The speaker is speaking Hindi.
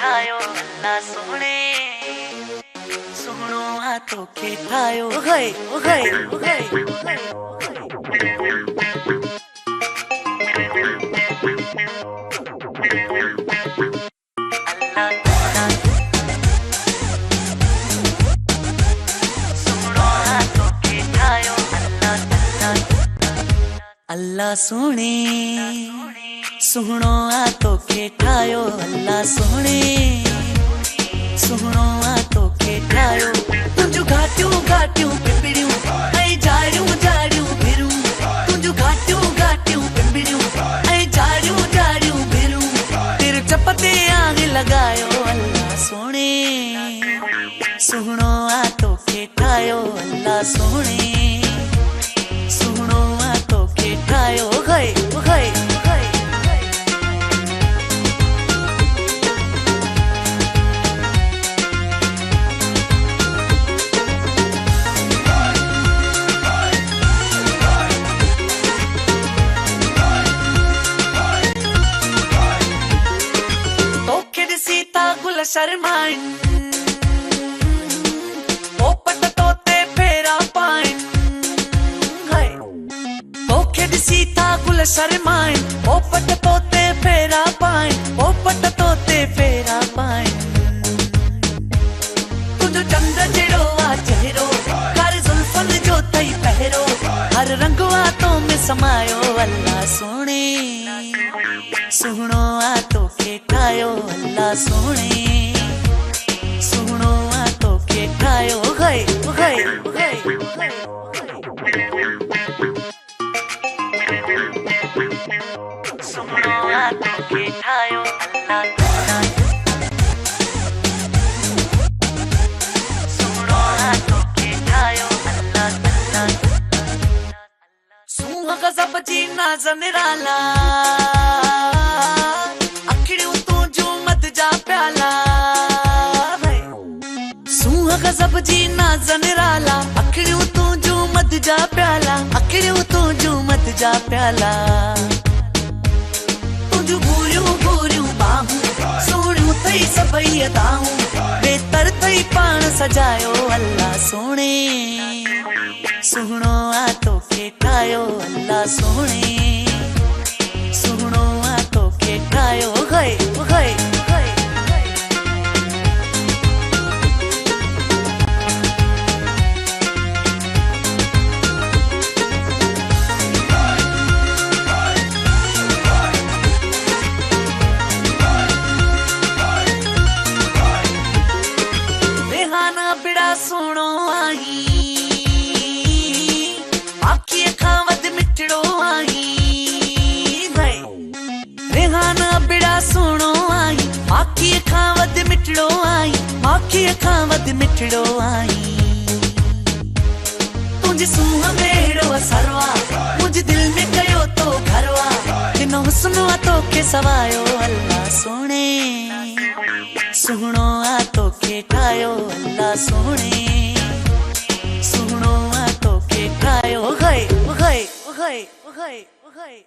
ठायो अल्लाह सोने सोहणो आ तोखे ठायो गए गए गए अल्लाह सोने सोहणो आ तोखे ठायो अल्लाह सोने सोहणो आ तोखे ठायो तुंहिंजूं घाटियूं घाटियूं पिंपड़ियूं ऐं जाड़ियूं जाड़ियूं भिरूं तुंहिंजूं घाटियूं घाटियूं पिंपड़ियूं ऐं जाड़ियूं जाड़ियूं भिरूं तिर चप ते आग लॻायो अल्लाह सोने सोहणो आ तोखे ठायो अल्लाह सोने सोहणो आ तोखे ठायो गए गए शर्माइन ओ पट तोते फेरा पाइन तोखे ॾिसी था गुल शर्माइन ओ पट तोते फेरा पाइन ओ पट तोते फेरा पाइन तुंहिंजो चंद जहिड़ो आ चेहरो कर जुल्फन जो तई पहिरो हर रंग आ तो में समायो अल्लाह सोने सोहणो आ तोखे ठायो अल्लाह सोने सोहणो आ तोखे ठायो गए गए गए सोहणो आ तोखे ठायो अल्लाह सोहणो आ तोखे ठायो अल्लाह सूंह गज़ब जी नाज़ निराला अखिड़ियूं तुंहिंजूं मद जा प्याला सूंह गज़ब जी नाज़ निराला अखिड़ियूं तुंहिंजूं मद जा प्याला अखिड़ियूं तुंहिंजूं मद जा प्याला तुंहिंजूं घूरियूं घूरियूं बाहूं सोहणियूं अथई सभई अदाऊं बेहतर अथई पाण सजायो अल्लाह सोने सोहणो आ तोखे ठायो अल्लाह सोने सोहणो आ तोखे ठायो गए गए रेहाना बिड़ा सोहणो आई रेहाना बिड़ा सोहणो आई आखीअ खां वध मिठड़ो आई आखीअ खां वध मिठड़ो आई तुंहिंजे सूंह में अहिड़ो असरवा मुंहिंजे दिल में कयो तो घरवा हिन हुस्न आ तोखे सवायो अल्लाह सोने सोहणो आ तोखे ठायो अल्लाह सोने सोहणो आ तोखे ठायो गए गए गए गए